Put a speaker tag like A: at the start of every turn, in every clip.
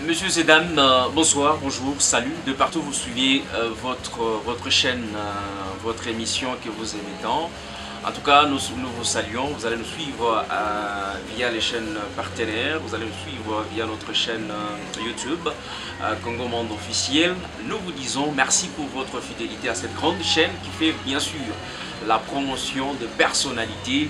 A: Messieurs et dames, bonsoir, bonjour, salut. De partout vous suivez votre chaîne, votre émission que vous aimez tant. En tout cas, nous vous saluons. Vous allez nous suivre via les chaînes partenaires. Vous allez nous suivre via notre chaîne YouTube, Congo Monde Officiel. Nous vous disons merci pour votre fidélité à cette grande chaîne qui fait bien sûr la promotion de personnalités,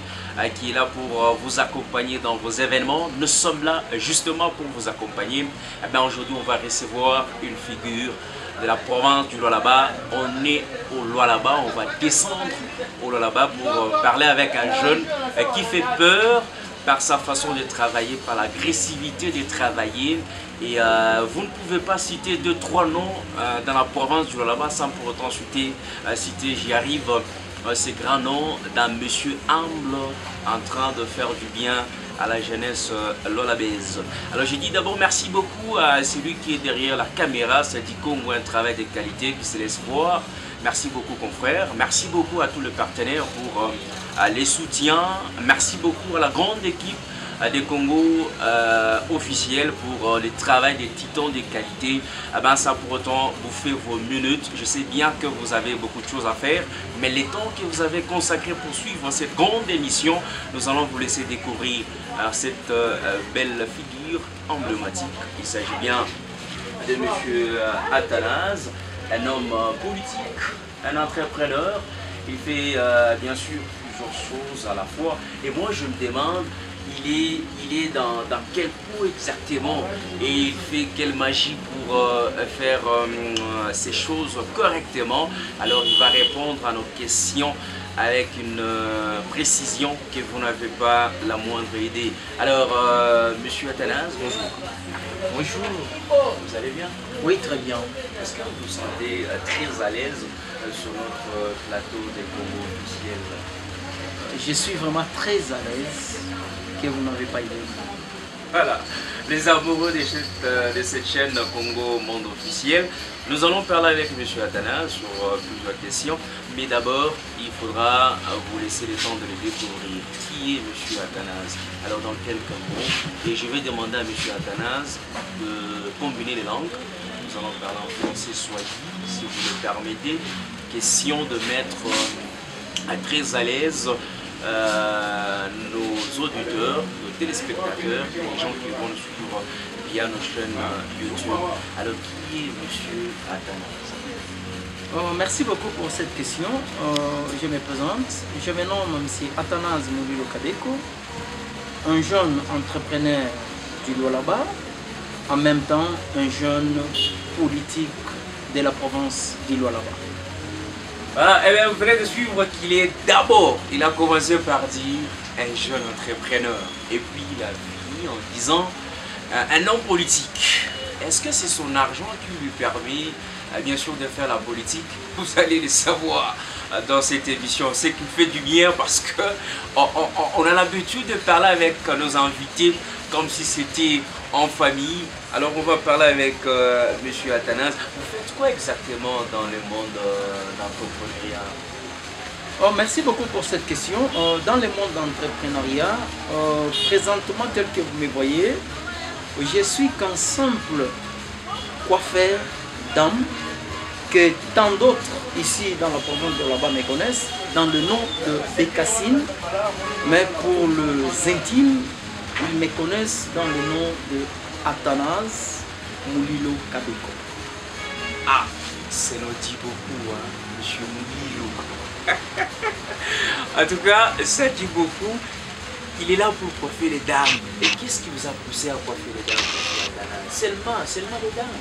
A: qui est là pour vous accompagner dans vos événements. Nous sommes là justement pour vous accompagner. Aujourd'hui, on va recevoir une figure de la province du Lualaba. On est au Lualaba, on va descendre au Lualaba pour parler avec un jeune qui fait peur par sa façon de travailler, par l'agressivité de travailler. Et vous ne pouvez pas citer 2-3 noms dans la province du Lualaba sans pour autant citer, j'y arrive, ces grands noms d'un monsieur humble en train de faire du bien à la jeunesse lualabaise. Alors j'ai dit d'abord merci beaucoup à celui qui est derrière la caméra, c'est Dikongo, un travail de qualité qui se laisse voir. Merci beaucoup confrère, merci beaucoup à tous les partenaires pour les soutiens, merci beaucoup à la grande équipe des Congo officiels pour le travail des titans de qualité. Ça pour autant vous fait vos minutes. Je sais bien que vous avez beaucoup de choses à faire, mais les temps que vous avez consacré pour suivre cette grande émission, nous allons vous laisser découvrir cette belle figure emblématique. Il s'agit bien de M. Athanase, un homme politique, un entrepreneur. Il fait bien sûr plusieurs choses à la fois. Et moi je me demande, il est dans quel pot exactement et il fait quelle magie pour faire ces choses correctement. Alors il va répondre à nos questions avec une précision que vous n'avez pas la moindre idée. Alors, monsieur Athanase, bonjour.
B: Bonjour.
A: Vous allez bien?
B: Oui, très bien.
A: Est-ce que vous vous sentez très à l'aise sur notre plateau des Congo officiels?
B: Je suis vraiment très à l'aise, que vous n'avez pas idée.
A: Voilà, les amoureux de cette chaîne Congo Monde Officiel, nous allons parler avec M. Athanase sur plusieurs questions, mais d'abord, il faudra vous laisser le temps de le découvrir. Qui est M. Athanase? Alors, dans quelques mots, et je vais demander à M. Athanase de combiner les langues. Nous allons parler en français swahili, si vous le permettez. Question de mettre très à l'aise nos auditeurs, nos téléspectateurs, les gens qui vont nous suivre via nos chaînes YouTube. Alors, qui est M. Athanase?
B: Merci beaucoup pour cette question. Je me présente. Je me nomme M. Athanase Mulilo Kadeko, un jeune entrepreneur du Lualaba, en même temps un jeune politique de la province du Lualaba.
A: Voilà, et bien vous venez de suivre qu'il est d'abord, il a commencé par dire un jeune entrepreneur et puis il a fini en disant un homme politique. Est-ce que c'est son argent qui lui permet bien sûr de faire la politique? Vous allez le savoir dans cette émission. C'est qu'il fait du bien parce que on a l'habitude de parler avec nos invités comme si c'était en famille. Alors on va parler avec M. Athanase. Vous faites quoi exactement dans le monde d'entrepreneuriat?
B: Merci beaucoup pour cette question. Dans le monde d'entrepreneuriat, présentement tel que vous me voyez, je suis qu'un simple coiffeur d'âme que tant d'autres ici dans la province de Lualaba me connaissent dans le nom de Bécassine, mais pour les intimes, ils me connaissent dans le nom de Athanase Mulilo Kadeko.
A: Ah, ça nous dit beaucoup, hein, monsieur Mulilo. En tout cas, ça dit beaucoup. Il est là pour coiffer les dames. Et qu'est-ce qui vous a poussé à coiffer les dames, monsieur Athanase? Seulement les dames.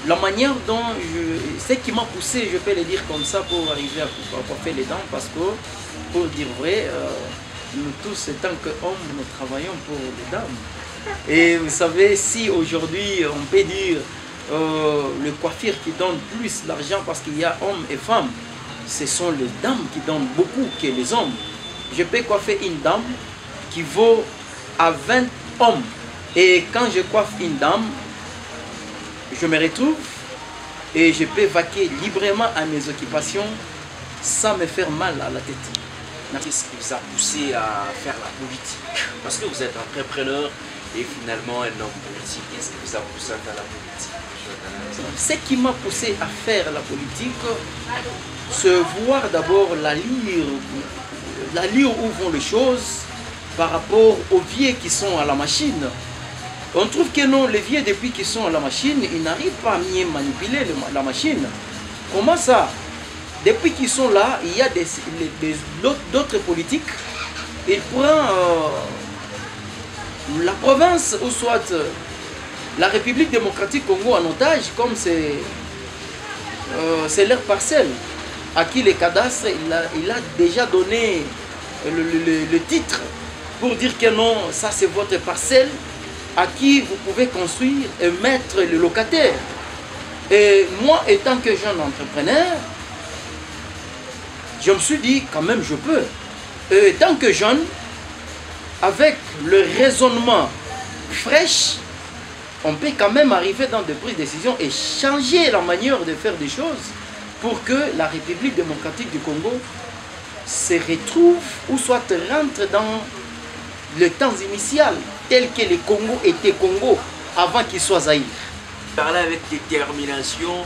B: La manière dont ce qui m'a poussé, je peux le dire comme ça, pour arriver à coiffer les dents, parce que, pour dire vrai, nous tous, tant qu'hommes, nous travaillons pour les dames. Et vous savez, si aujourd'hui, on peut dire le coiffure qui donne plus d'argent parce qu'il y a hommes et femmes, ce sont les dames qui donnent beaucoup que les hommes. Je peux coiffer une dame qui vaut à 20 hommes. Et quand je coiffe une dame, je me retrouve et je peux vaquer librement à mes occupations sans me faire mal à la tête.
A: Qu'est-ce qui vous a poussé à faire la politique? Parce que vous êtes entrepreneur et finalement un homme politique. Qu'est-ce qui vous a poussé à faire la politique?
B: Ce qui m'a poussé à faire la politique, c'est voir d'abord la lire où vont les choses par rapport aux vieux qui sont à la machine. On trouve que non, les vieux depuis qu'ils sont à la machine, ils n'arrivent pas à mieux manipuler la machine. Comment ça? Depuis qu'ils sont là, il y a d'autres politiques. Ils prennent la province ou soit la République démocratique Congo en otage, comme c'est leur parcelle, à qui les cadastres, il a déjà donné le titre pour dire que non, ça c'est votre parcelle, à qui vous pouvez construire et mettre le locataire. Et moi, étant que jeune entrepreneur, je me suis dit, quand même, je peux. Et étant que jeune, avec le raisonnement fraîche, on peut quand même arriver dans des prises de décision et changer la manière de faire des choses pour que la République démocratique du Congo se retrouve ou soit rentre dans le temps initial, tel que le Congo était Congo avant qu'il soit Zaïre.
A: Parler avec détermination,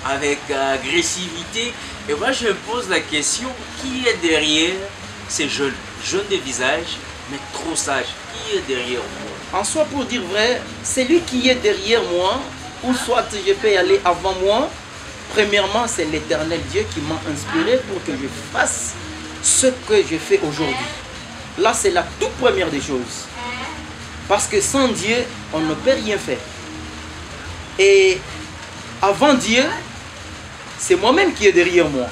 A: avec agressivité. Et moi je me pose la question, qui est derrière ces jeunes de visage, mais trop sages? Qui est derrière moi?
B: En soi, pour dire vrai, celui qui est derrière moi, ou soit je peux y aller avant moi, premièrement c'est l'Éternel Dieu qui m'a inspiré pour que je fasse ce que je fais aujourd'hui. Là c'est la toute première des choses. Parce que sans Dieu, on ne peut rien faire. Et avant Dieu, c'est moi-même qui est derrière moi.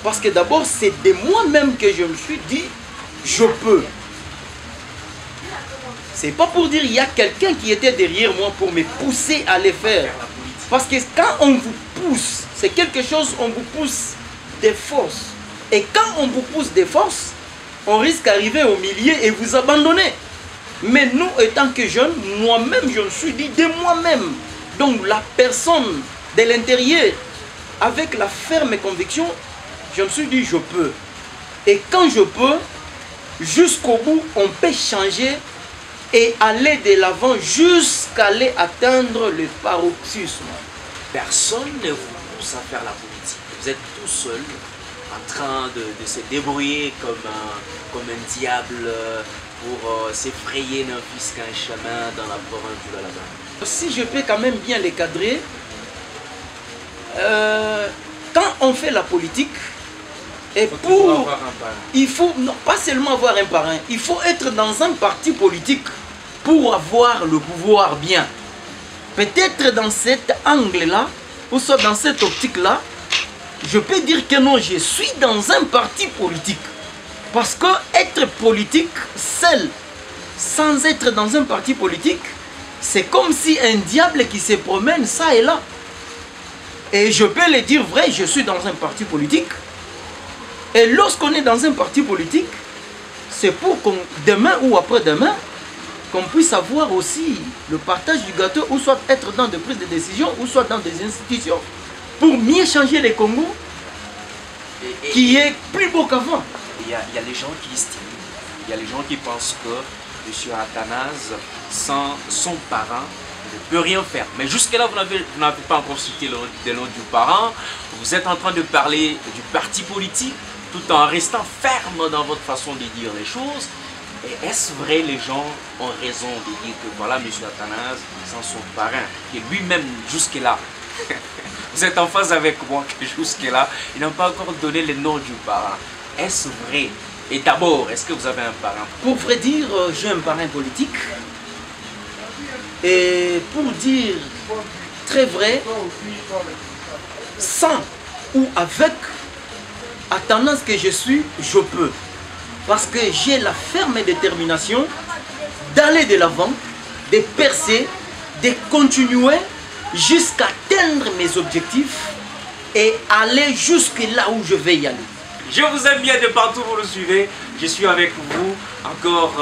B: Parce que d'abord, c'est de moi-même que je me suis dit, je peux. C'est pas pour dire il y a quelqu'un qui était derrière moi pour me pousser à le faire. Parce que quand on vous pousse, c'est quelque chose, on vous pousse des forces. Et quand on vous pousse des forces, on risque d'arriver au milieu et vous abandonner. Mais nous, étant que jeunes, moi-même, je me suis dit de moi-même. Donc la personne de l'intérieur, avec la ferme conviction, je me suis dit je peux. Et quand je peux, jusqu'au bout, on peut changer et aller de l'avant jusqu'à aller atteindre le paroxysme.
A: Personne ne vous pousse à faire la politique. Vous êtes tout seul en train de se débrouiller comme un diable pour s'effrayer d'un fisc un chemin dans la province du Lualaba.
B: Si je peux quand même bien les cadrer, quand on fait la politique, et il faut non, pas seulement avoir un parrain, il faut être dans un parti politique pour avoir le pouvoir bien. Peut-être dans cet angle-là, ou soit dans cette optique-là, je peux dire que non, je suis dans un parti politique. Parce que être politique seul, sans être dans un parti politique, c'est comme si un diable qui se promène ça et là. Et je peux le dire vrai, je suis dans un parti politique. Et lorsqu'on est dans un parti politique, c'est pour qu'on, demain ou après-demain, qu'on puisse avoir aussi le partage du gâteau, ou soit être dans des prises de décision, ou soit dans des institutions, pour mieux changer les Congo, qui est plus beau qu'avant.
A: Il y a les gens qui estiment, il y a les gens qui pensent que M. Athanase, sans son parrain, ne peut rien faire. Mais jusque-là, vous n'avez pas encore cité le nom du parrain. Vous êtes en train de parler du parti politique, tout en restant ferme dans votre façon de dire les choses. Et est-ce vrai, les gens ont raison de dire que voilà, M. Athanase, sans son parrain, qui lui-même, jusque-là, vous êtes en phase avec moi que jusque-là, il n'a pas encore donné le nom du parrain. Est-ce vrai? Et d'abord, est-ce que vous avez un parrain?
B: Pour vrai dire, j'ai un parrain politique. Et pour dire très vrai, sans ou avec Athanase que je suis, je peux. Parce que j'ai la ferme détermination d'aller de l'avant, de percer, de continuer jusqu'à atteindre mes objectifs et aller jusque là où je vais y aller.
A: Je vous aime bien de partout, vous le suivez. je suis avec vous encore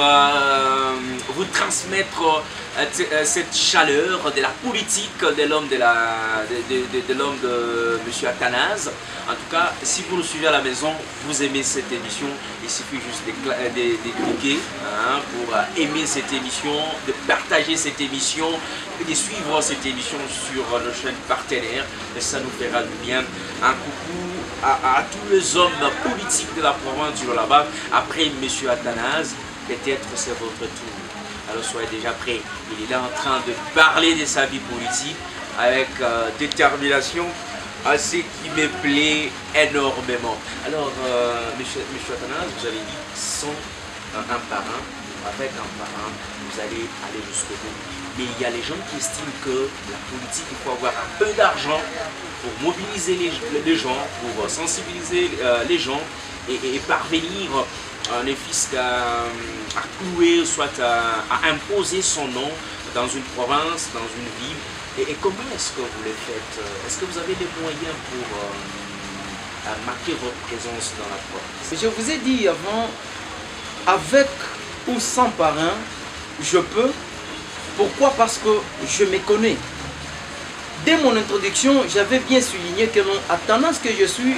A: vous transmettre cette chaleur de la politique de l'homme de M. Athanase. En tout cas, si vous nous suivez à la maison, vous aimez cette émission, il suffit juste de cliquer pour aimer cette émission, de partager cette émission, de suivre cette émission sur nos chaînes partenaires, et ça nous fera du bien. Un coucou à tous les hommes politiques de la province du Lualaba. Après M. Athanase, peut-être c'est votre tour. Alors soyez déjà prêts. Il est là en train de parler de sa vie politique avec détermination, ce qui me plaît énormément. Alors, M. Athanase, vous avez dit sans un parrain, avec un parrain, vous allez aller jusqu'au bout. Mais il y a les gens qui estiment que la politique, il faut avoir un peu d'argent pour mobiliser les gens, pour sensibiliser les gens et parvenir ne fût-ce qu'à clouer, soit à imposer son nom dans une province, dans une ville. Et comment est-ce que vous le faites? Est-ce que vous avez les moyens pour marquer votre présence dans la province?
B: Je vous ai dit avant, avec ou sans parrain, je peux. Pourquoi? Parce que je me connais. Dès mon introduction, j'avais bien souligné que non, à tendance que je suis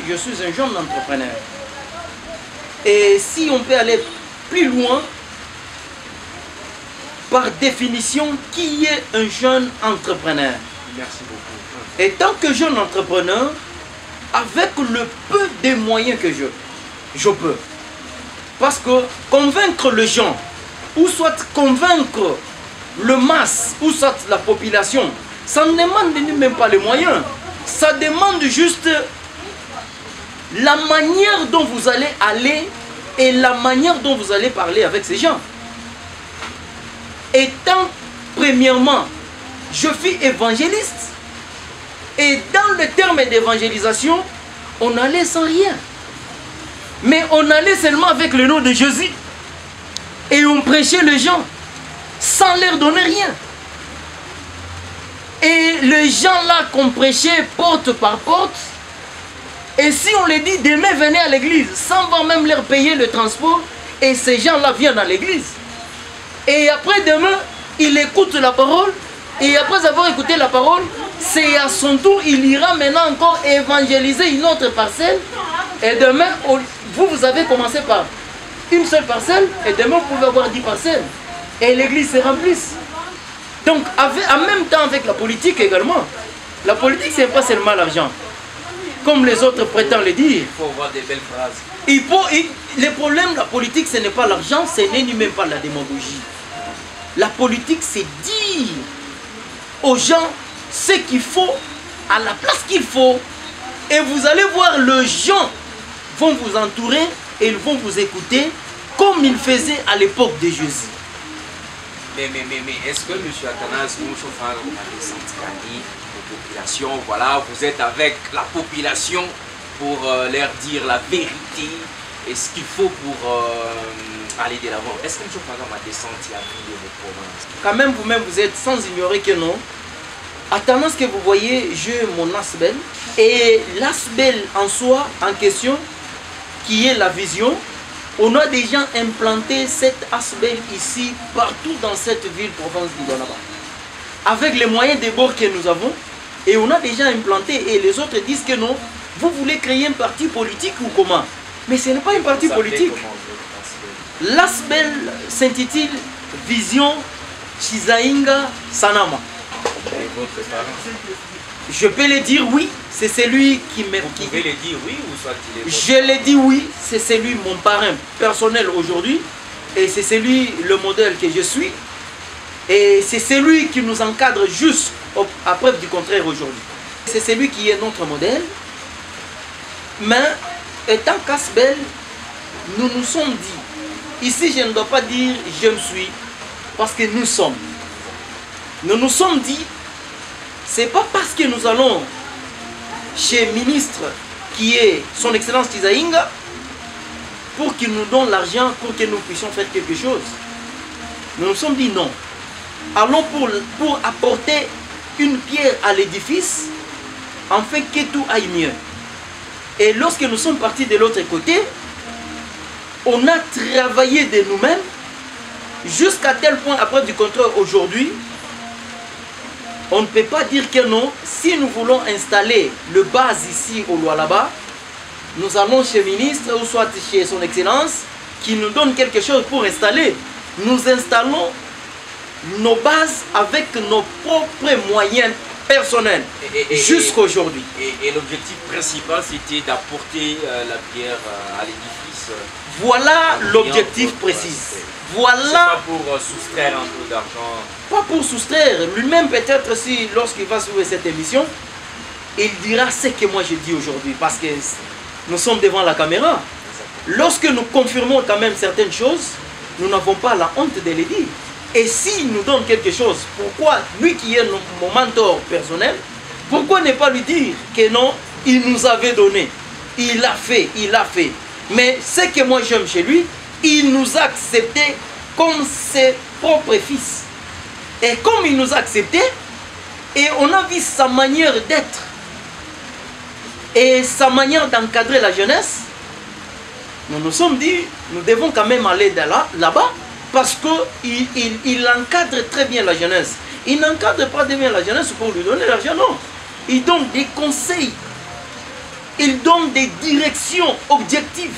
B: un jeune entrepreneur. Et si on peut aller plus loin, par définition, qui est un jeune entrepreneur?
A: Merci beaucoup.
B: Et tant que jeune entrepreneur, avec le peu de moyens que je peux. Parce que convaincre les gens, ou soit convaincre le masse, ou soit la population, ça ne demande même pas les moyens. Ça demande juste la manière dont vous allez aller et la manière dont vous allez parler avec ces gens. Étant, premièrement, je suis évangéliste. Et dans le terme d'évangélisation, on allait sans rien. Mais on allait seulement avec le nom de Jésus. Et on prêchait les gens sans leur donner rien. Et les gens là qu'on prêchait porte par porte, et si on les dit demain venez à l'église, sans va même leur payer le transport, et ces gens là viennent à l'église. Et après demain, il écoute la parole, et après avoir écouté la parole, c'est à son tour, il ira maintenant encore évangéliser une autre parcelle. Et demain, vous avez commencé par une seule parcelle, et demain vous pouvez avoir 10 parcelles. Et l'église se remplisse. Donc, en même temps avec la politique également, la politique, c'est pas seulement l'argent. Comme les autres prétendent le dire.
A: Il faut avoir des belles phrases.
B: Le problème de la politique, ce n'est pas l'argent, ce n'est ni même pas la démagogie. La politique, c'est dire aux gens ce qu'il faut, à la place qu'il faut. Et vous allez voir, les gens vont vous entourer et ils vont vous écouter comme ils faisaient à l'époque de Jésus.
A: Mais est-ce que M. Athanase, vous chauffez aux populations, voilà, vous êtes avec la population pour leur dire la vérité et ce qu'il faut pour aller de l'avant? Est-ce que M. Athanase a descendu à vie de vos provinces?
B: Quand même, vous-même, vous êtes sans ignorer que non. À tendance que vous voyez, j'ai mon asbel. Et l'asbel en soi, en question, qui est la vision, on a déjà implanté cette asbel ici, partout dans cette ville, province du Lualaba. Avec les moyens de bord que nous avons, et on a déjà implanté, et les autres disent que non, vous voulez créer un parti politique ou comment? Mais ce n'est pas un parti politique. L'asbel s'intitule Vision Chizainga Sanama.
A: Et votre parent?
B: Je peux le dire oui, c'est celui qui me...
A: Vous pouvez le dire oui ou soit il est votre...
B: Je l'ai dit oui, c'est celui, mon parrain personnel aujourd'hui, et c'est celui, le modèle que je suis, et c'est celui qui nous encadre juste à preuve du contraire aujourd'hui. C'est celui qui est notre modèle, mais étant qu'asbel, nous nous sommes dit, ici je ne dois pas dire je me suis, parce que nous sommes. Nous nous sommes dit, c'est pas parce que nous allons chez le ministre qui est son excellence Chizainga pour qu'il nous donne l'argent pour que nous puissions faire quelque chose. Nous nous sommes dit non. Allons pour apporter une pierre à l'édifice afin que tout aille mieux. Et lorsque nous sommes partis de l'autre côté, on a travaillé de nous-mêmes jusqu'à tel point, après du contrôle aujourd'hui, on ne peut pas dire que non. Si nous voulons installer le base ici au Lualaba, nous allons chez le ministre ou soit chez son excellence qui nous donne quelque chose pour installer. Nous installons nos bases avec nos propres moyens personnels jusqu'à aujourd'hui.
A: Et l'objectif principal, c'était d'apporter la pierre à l'édifice.
B: Voilà l'objectif précis. Voilà.
A: C'est pas pour soustraire un peu d'argent.
B: Pas pour soustraire. Lui-même, peut-être, si lorsqu'il va suivre cette émission, il dira ce que moi je dis aujourd'hui. Parce que nous sommes devant la caméra. Lorsque nous confirmons quand même certaines choses, nous n'avons pas la honte de les dire. Et s'il nous donne quelque chose, pourquoi, lui qui est mon mentor personnel, pourquoi ne pas lui dire que non, il nous avait donné. Il a fait, il a fait. Mais ce que moi j'aime chez lui, il nous a acceptés comme ses propres fils. Et comme il nous a acceptés, et on a vu sa manière d'être et sa manière d'encadrer la jeunesse, nous nous sommes dit, nous devons quand même aller là-bas parce qu'il encadre très bien la jeunesse. Il n'encadre pas bien la jeunesse pour lui donner l'argent, non. Il donne des conseils, il donne des directions objectives.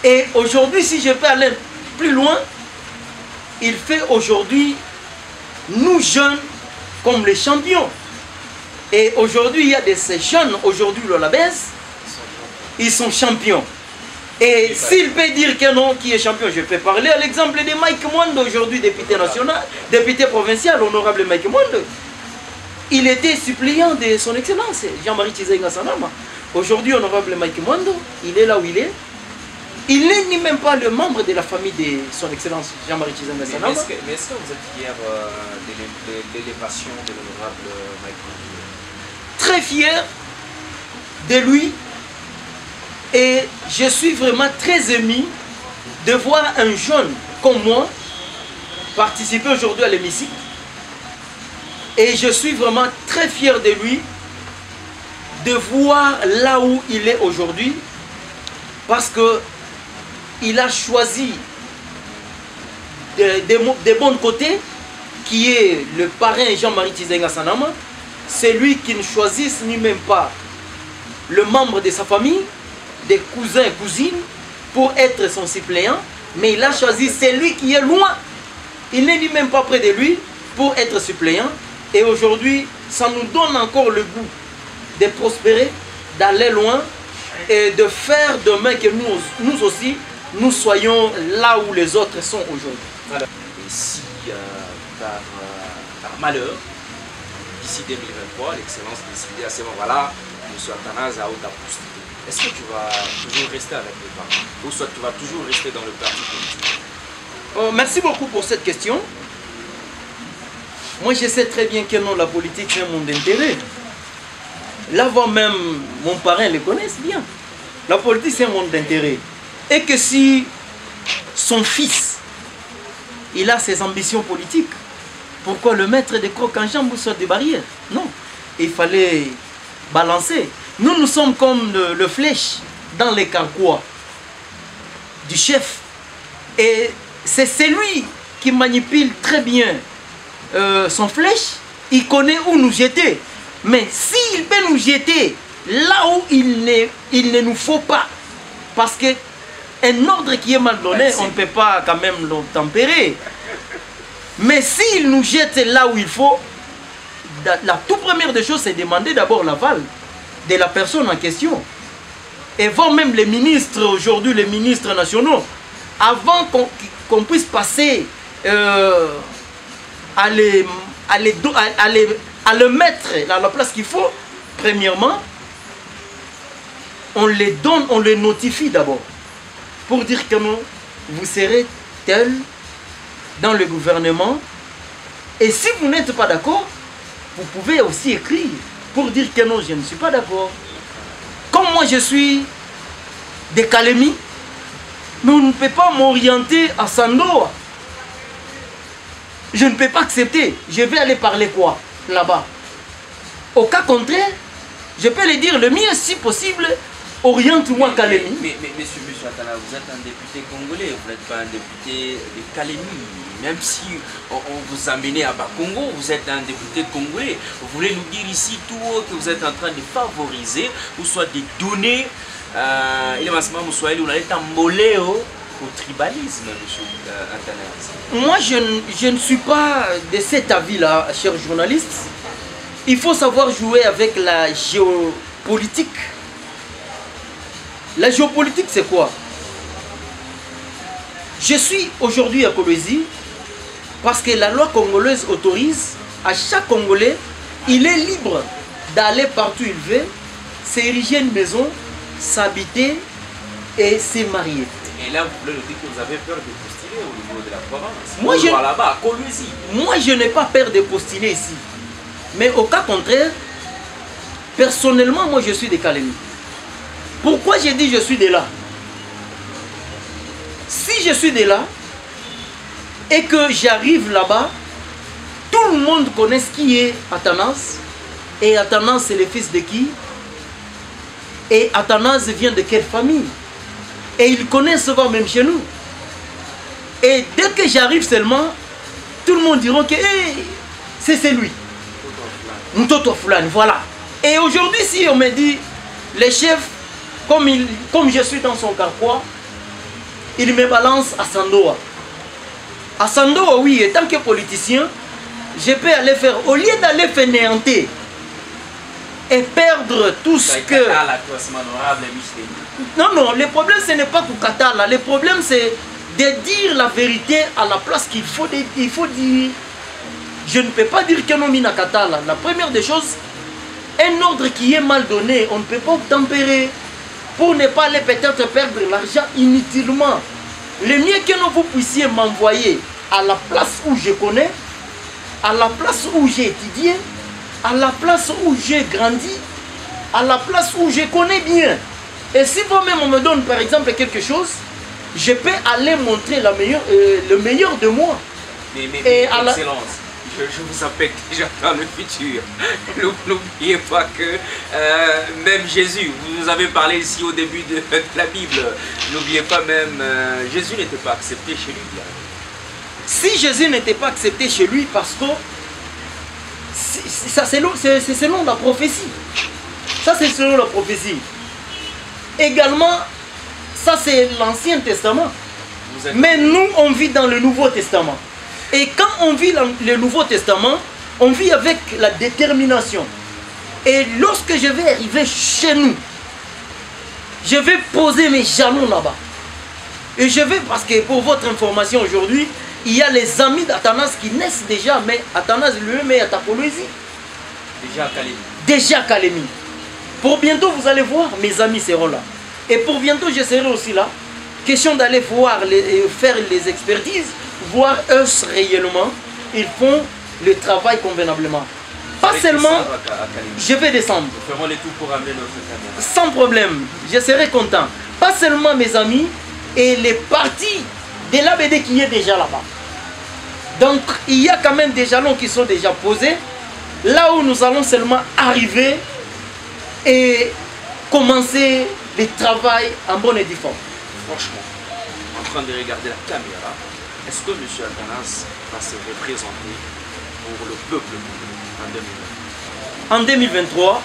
B: Et aujourd'hui, si je peux aller plus loin, il fait aujourd'hui nous jeunes comme les champions. Et aujourd'hui, il y a de ces jeunes, aujourd'hui, le Labès, ils sont champions. Et s'il peut dire que non, qui est champion, je peux parler à l'exemple de Mike Mwando, aujourd'hui député national, député provincial, honorable Mike Mwando. Il était suppléant de son excellence, Jean-Marie Chizenga Sanama. Aujourd'hui, honorable Mike Mwando, il est là où il est. Il n'est ni même pas le membre de la famille de son excellence Jean-Marie Chizenga Sanama.
A: Mais est-ce que vous êtes fier de l'élévation de l'honorable Mike Mwando?
B: Très fier de lui. Et je suis vraiment très ému de voir un jeune comme moi participer aujourd'hui à l'hémicycle. Et je suis vraiment très fier de lui, de voir là où il est aujourd'hui, parce qu'il a choisi des bons côtés, qui est le parrain Jean-Marie Chizenga Sanama. C'est lui qui ne choisit ni même pas le membre de sa famille, des cousins et cousines, pour être son suppléant, mais il a choisi celui qui est loin. Il n'est même pas près de lui pour être suppléant. Et aujourd'hui, ça nous donne encore le goût de prospérer, d'aller loin et de faire demain que nous aussi, nous soyons là où les autres sont aujourd'hui.
A: Voilà. Et si par malheur, d'ici 2023, l'excellence décidait à ce moment-là, M. Athanase Aouda Pousti, est-ce que tu vas toujours rester avec les parents ou soit tu vas toujours rester dans le parti politique?
B: Merci beaucoup pour cette question. Moi, je sais très bien que non, la politique, c'est un monde d'intérêt. Là-bas même, mon parrain le connaissent bien. La politique, c'est un monde d'intérêt. Et que si son fils, il a ses ambitions politiques, pourquoi le mettre des crocs en jambe ou sur des barrières? Non, il fallait balancer. Nous, nous sommes comme le flèche dans les carquois du chef. Et c'est celui qui manipule très bien son flèche. Il connaît où nous jeter. Mais s'il peut nous jeter là où il ne nous faut pas, parce qu'un ordre qui est mal donné, on ne peut pas quand même le tempérer. Mais s'il nous jette là où il faut, la toute première des choses, c'est demander d'abord l'aval de la personne en question. Et voir même les ministres aujourd'hui, les ministres nationaux, avant qu'on puisse passer à le mettre à la place qu'il faut, premièrement, on les donne, on les notifie d'abord. Pour dire que non, vous serez tel dans le gouvernement. Et si vous n'êtes pas d'accord, vous pouvez aussi écrire pour dire que non, je ne suis pas d'accord. Comme moi je suis de Kalemi, mais on ne peut pas m'orienter à Sandoa. Je ne peux pas accepter. Je vais aller parler quoi là-bas? Au cas contraire, je peux le dire le mieux si possible oriente-moi Kalemi.
A: Mais monsieur Atana, vous êtes un député congolais, vous n'êtes pas un député de Kalemi. Même si on vous a amené à Bakongo, vous êtes un député congolais. Vous voulez nous dire ici tout haut que vous êtes en train de favoriser, ou soit de donner, il est massivement Moussoaïli, on a été embolé au tribalisme, monsieur Atana.
B: Moi, je ne suis pas de cet avis-là, cher journaliste. Il faut savoir jouer avec la géopolitique. La géopolitique, c'est quoi? Je suis aujourd'hui à Kolwezi parce que la loi congolaise autorise à chaque Congolais, il est libre d'aller partout où il veut, s'ériger une maison, s'habiter et se marier.
A: Et là, vous voulez nous dire que vous avez peur de postuler au niveau de la province?
B: Moi,
A: là-bas, à Kolwezi.
B: Moi, je n'ai pas peur de postuler ici. Mais au cas contraire, personnellement, moi, je suis de Kalemi. Pourquoi j'ai dit je suis de là? Si je suis de là et que j'arrive là-bas, tout le monde connaît qui est Athanase. Et Athanase, c'est le fils de qui? Et Athanase vient de quelle famille? Et ils connaissent souvent même chez nous. Et dès que j'arrive seulement, tout le monde dira que hey, c'est lui. Mtoto Fulani, voilà. Et aujourd'hui, si on me dit, les chefs, comme je suis dans son carquois, il me balance à Sandoa. À Sandoa, oui, et tant que politicien, je peux aller faire, au lieu d'aller fainéanter et perdre tout ce que... Non, non, le problème, ce n'est pas Koukatala. Le problème, c'est de dire la vérité à la place qu'il faut, il faut dire. Je ne peux pas dire que non Minakatala. La première des choses, un ordre qui est mal donné, on ne peut pas tempérer pour ne pas aller peut-être perdre l'argent inutilement. Le mieux que vous puissiez m'envoyer à la place où je connais, à la place où j'ai étudié, à la place où j'ai grandi, à la place où je connais bien. Et si vous-même on me donne par exemple quelque chose, je peux aller montrer le meilleur de moi.
A: Mais à excellence, je vous appelle déjà dans le futur. N'oubliez pas que même Jésus, vous nous avez parlé ici au début de la Bible, n'oubliez pas même, Jésus n'était pas accepté chez lui.
B: Si Jésus n'était pas accepté chez lui, parce que c'est selon la prophétie. Ça c'est selon la prophétie. Également, ça c'est l'Ancien Testament. Mais nous, on vit dans le Nouveau Testament. Et quand on vit dans le Nouveau Testament, on vit avec la détermination. Et lorsque je vais arriver chez nous, je vais poser mes jalons là-bas. Et je vais, parce que pour votre information aujourd'hui, il y a les amis d'Athanase qui naissent déjà, mais Athanase lui-même est à Kolwezi.
A: Déjà à Kalemi.
B: Déjà à Kalemi. Pour bientôt, vous allez voir, mes amis seront là. Et pour bientôt, je serai aussi là. Question d'aller voir, faire les expertises, voir eux réellement, ils font le travail convenablement. Pas seulement, je vais descendre.
A: Nous ferons les tout pour amener notre caméra.
B: Sans problème, je serai content. Pas seulement mes amis et les partis de l'ABD qui est déjà là-bas. Donc, il y a quand même des jalons qui sont déjà posés. Là où nous allons seulement arriver et commencer le travail en bonne et due forme.
A: Franchement, en train de regarder la caméra, est-ce que M. Athanase va se représenter pour le peuple en 2023?
B: En 2023,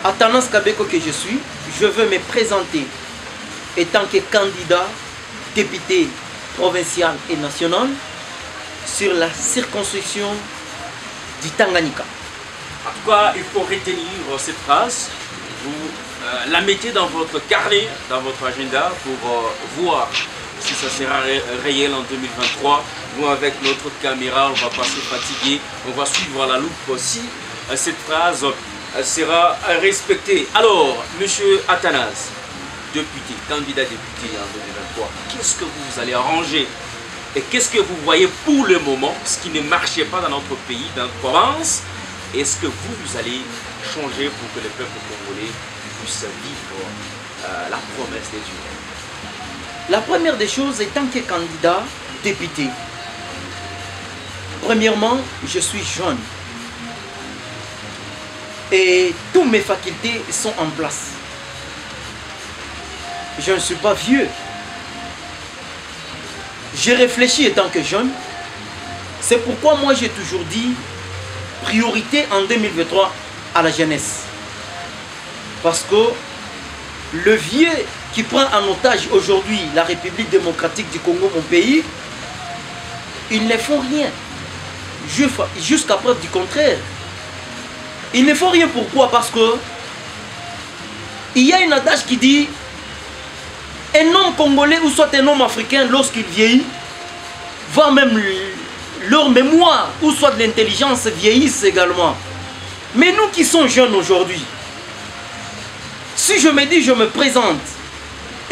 B: Athanase Kabeko que je suis, je veux me présenter étant que candidat, député provincial et national sur la circonscription du Tanganyika.
A: En tout cas, il faut retenir cette phrase. Vous la mettez dans votre carnet, dans votre agenda pour voir si ça sera réel en 2023. Nous, avec notre caméra, on va pas se fatiguer. On va suivre à la loupe aussi. Cette phrase sera respectée. Alors, monsieur Athanase, député, candidat député en 2023, qu'est-ce que vous allez arranger? Et qu'est-ce que vous voyez pour le moment, ce qui ne marchait pas dans notre pays, dans notre province? Est-ce que vous allez changer pour que le peuple congolais puisse vivre la promesse des dieux?
B: La première des choses, étant que candidat député, premièrement, je suis jeune. Et toutes mes facultés sont en place. je ne suis pas vieux. J'ai réfléchi étant que jeune. C'est pourquoi moi j'ai toujours dit priorité en 2023 à la jeunesse. Parce que le vieux qui prend en otage aujourd'hui la République démocratique du Congo, mon pays, ils ne font rien. Jusqu'à preuve du contraire. Ils ne font rien pourquoi? Parce que il y a un adage qui dit un homme congolais ou soit un homme africain lorsqu'il vieillit, voire même leur mémoire ou soit de l'intelligence vieillissent également. Mais nous qui sommes jeunes aujourd'hui, si je me dis je me présente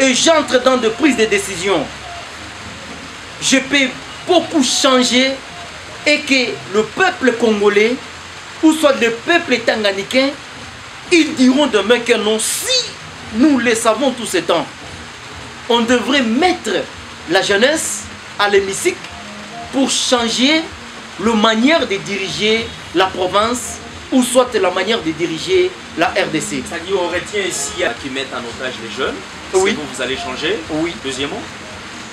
B: et j'entre dans de prises de décision, je peux beaucoup changer et que le peuple congolais ou soit le peuple tanganicain, ils diront demain que non, si nous le savons tout ce temps, on devrait mettre la jeunesse à l'hémicycle pour changer la manière de diriger la province ou soit la manière de diriger la RDC.
A: C'est-à-dire on retient ici à qui mettent en otage les jeunes.
B: Oui.
A: Vous allez changer.
B: Oui.
A: Deuxièmement,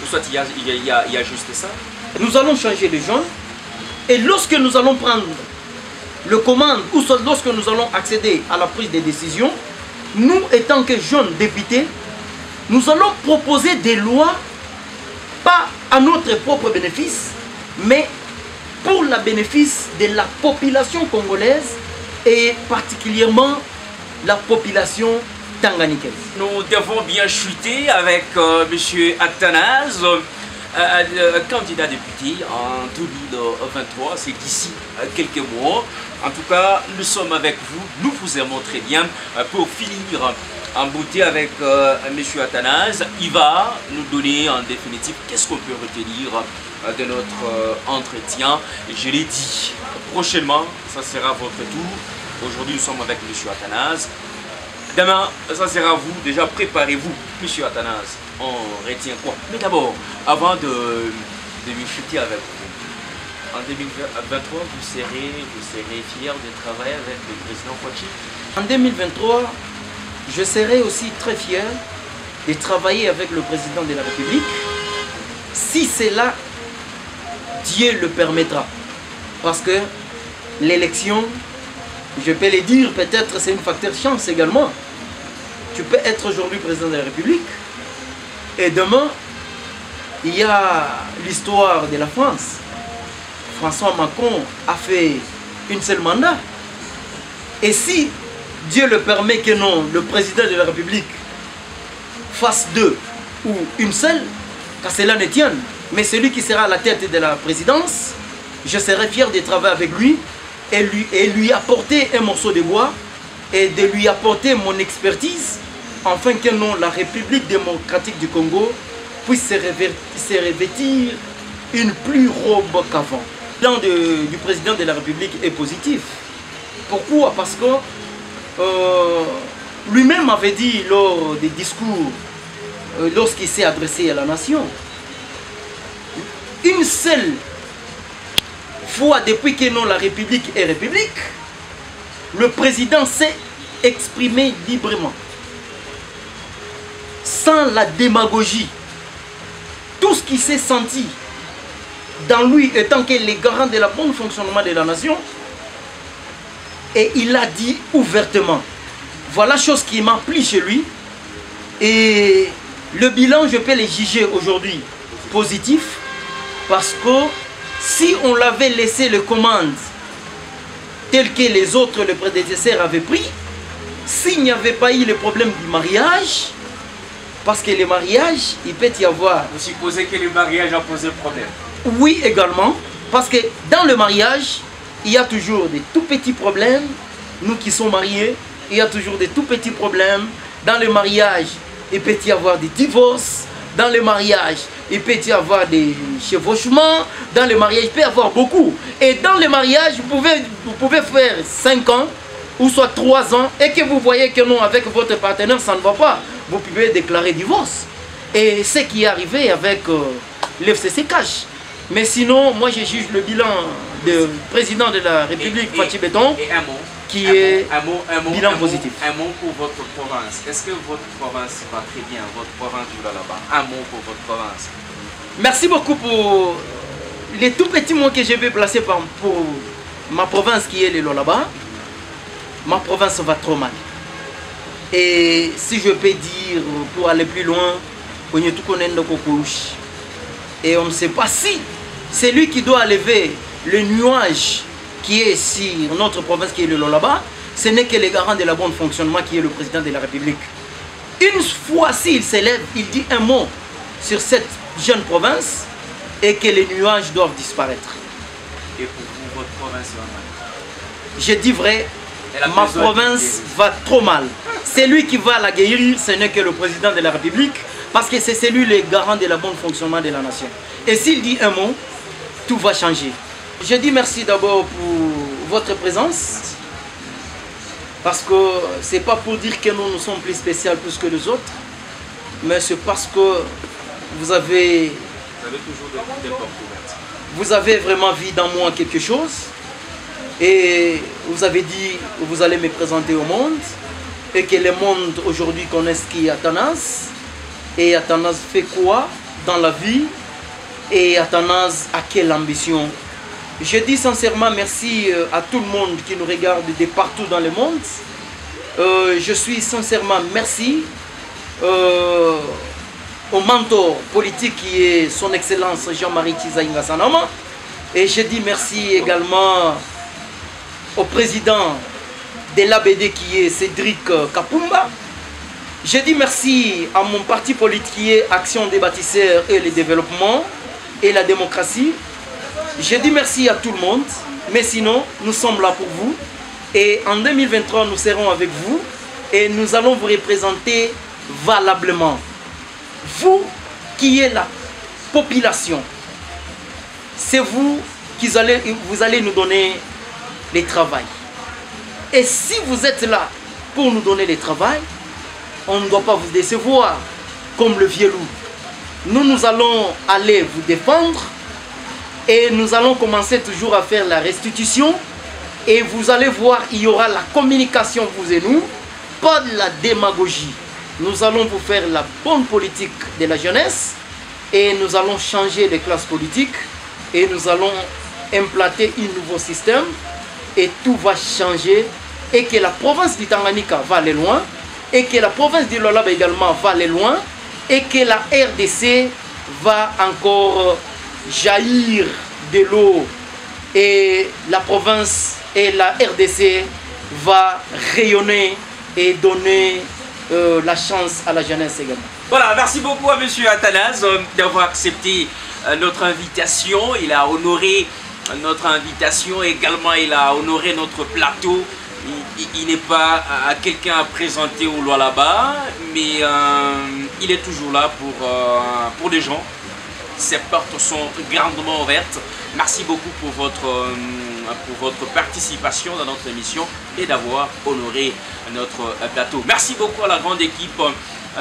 A: ou soit il y a juste ça.
B: Nous allons changer les jeunes et lorsque nous allons prendre le commande ou soit lorsque nous allons accéder à la prise de décision, nous étant que jeunes députés, nous allons proposer des lois, pas à notre propre bénéfice, mais pour le bénéfice de la population congolaise et particulièrement la population tanganicaine.
A: Nous devons bien chuter avec M. Athanase, candidat député en 2023, c'est d'ici quelques mois. En tout cas, nous sommes avec vous, nous vous aimons très bien. Pour finir en beauté avec M. Athanase, il va nous donner en définitive qu'est-ce qu'on peut retenir de notre entretien. Je l'ai dit, prochainement, ça sera votre tour. Aujourd'hui, nous sommes avec M. Athanase. Demain, ça sera vous. Déjà, préparez-vous, M. Athanase. On retient quoi? Mais d'abord, avant de me chuter avec vous, en 2023, vous serez fier de travailler avec le président Kouachi?
B: En 2023, je serai aussi très fier de travailler avec le président de la République, si c'est là, Dieu le permettra. Parce que l'élection, je peux le dire, peut-être c'est un facteur chance également. Tu peux être aujourd'hui président de la République et demain, il y a l'histoire de la France. François Macron a fait une seule mandat. Et si Dieu le permet que non, le président de la République fasse deux ou une seule, qu'à cela ne tienne, mais celui qui sera à la tête de la présidence, je serai fier de travailler avec lui et lui apporter un morceau de bois et de lui apporter mon expertise afin que non, la République démocratique du Congo puisse se revêtir une plus robe qu'avant. Le plan du président de la République est positif. Pourquoi? Parce que lui-même avait dit lors des discours, lorsqu'il s'est adressé à la nation, une seule fois depuis que non, la République est République, le président s'est exprimé librement, sans la démagogie. Tout ce qui s'est senti dans lui étant que les garants de la bonne fonctionnement de la nation, et il l'a dit ouvertement. Voilà chose qui m'a plu chez lui. Et le bilan, je peux le juger aujourd'hui positif, parce que si on l'avait laissé le commande tel que les autres, le prédécesseur avaient pris, s'il n'y avait pas eu le problème du mariage, parce que le mariage, il peut y avoir...
A: Vous supposez que le mariage a posé problème?
B: Oui, également, parce que dans le mariage, il y a toujours des tout petits problèmes. Nous qui sommes mariés, il y a toujours des tout petits problèmes. Dans le mariage, il peut y avoir des divorces. Dans le mariage, il peut y avoir des chevauchements. Dans le mariage, il peut y avoir beaucoup. Et dans le mariage, vous pouvez faire 5 ans, ou soit 3 ans, et que vous voyez que non, avec votre partenaire, ça ne va pas. Vous pouvez déclarer divorce. Et ce qui est arrivé avec l'FCC cache. Mais sinon, moi je juge le bilan du président de la République, Fachi Béton.
A: Et un mot,
B: qui est bilan
A: un
B: positif.
A: Un mot pour votre province. Est-ce que votre province va très bien, votre province du Lualaba? Un mot pour votre province.
B: Merci beaucoup pour les tout petits mots que je vais placer pour ma province qui est le Lualaba. Ma province va trop mal. Et si je peux dire, pour aller plus loin, et on ne sait pas si c'est lui qui doit lever le nuage qui est sur notre province qui est le Lualaba, ce n'est que le garant de la bonne fonctionnement qui est le président de la République. Une fois s'il s'élève, il dit un mot sur cette jeune province et que les nuages doivent disparaître.
A: Et pour vous, votre province va mal?
B: Je dis vrai, ma province va trop mal. C'est lui qui va la guérir, ce n'est que le président de la République, parce que c'est lui le garant de la bonne fonctionnement de la nation. Et s'il dit un mot, tout va changer. Je dis merci d'abord pour votre présence, parce que c'est pas pour dire que nous sommes plus spéciaux plus que les autres, mais c'est parce que vous avez
A: toujours des portes ouvertes.
B: Vous avez vraiment vu dans moi quelque chose, et vous avez dit que vous allez me présenter au monde, et que le monde aujourd'hui connaisse qui est Athanase, et Athanase fait quoi dans la vie, et Athanase a quelle ambition. Je dis sincèrement merci à tout le monde qui nous regarde de partout dans le monde. Je suis sincèrement merci au mentor politique qui est son excellence Jean-Marie Chizaïnga Sanama. Et je dis merci également au président de l'ABD qui est Cédric Kapumba. Je dis merci à mon parti politique qui est Action des bâtisseurs et le développement et la démocratie. Je dis merci à tout le monde, mais sinon, nous sommes là pour vous. Et en 2023, nous serons avec vous et nous allons vous représenter valablement. Vous qui êtes la population, c'est vous qui allez nous donner le travail. Et si vous êtes là pour nous donner le travail, on ne doit pas vous décevoir comme le vieux loup. Nous allons aller vous défendre. Et nous allons commencer toujours à faire la restitution. Et vous allez voir, il y aura la communication, vous et nous, pas de la démagogie. Nous allons vous faire la bonne politique de la jeunesse. Et nous allons changer les classes politiques. Et nous allons implanter un nouveau système. Et tout va changer. Et que la province du Tanganyika va aller loin. Et que la province du Lualaba également va aller loin. Et que la RDC va encore jaillir de l'eau et la province et la RDC va rayonner et donner la chance à la jeunesse également.
A: Voilà, merci beaucoup à M. Athanase d'avoir accepté notre invitation. Il a honoré notre invitation, également il a honoré notre plateau. Il n'est pas quelqu'un à présenter au Lualaba, mais il est toujours là pour les gens. Ses portes sont grandement ouvertes. Merci beaucoup pour votre participation dans notre émission et d'avoir honoré notre plateau. Merci beaucoup à la grande équipe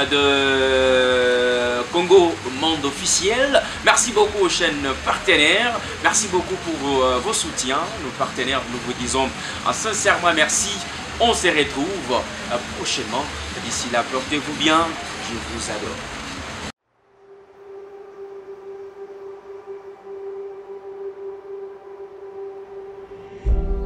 A: de Congo Monde Officiel. Merci beaucoup aux chaînes partenaires. Merci beaucoup pour vos soutiens. Nos partenaires, nous vous disons sincèrement merci. On se retrouve prochainement. D'ici là, portez-vous bien. Je vous adore.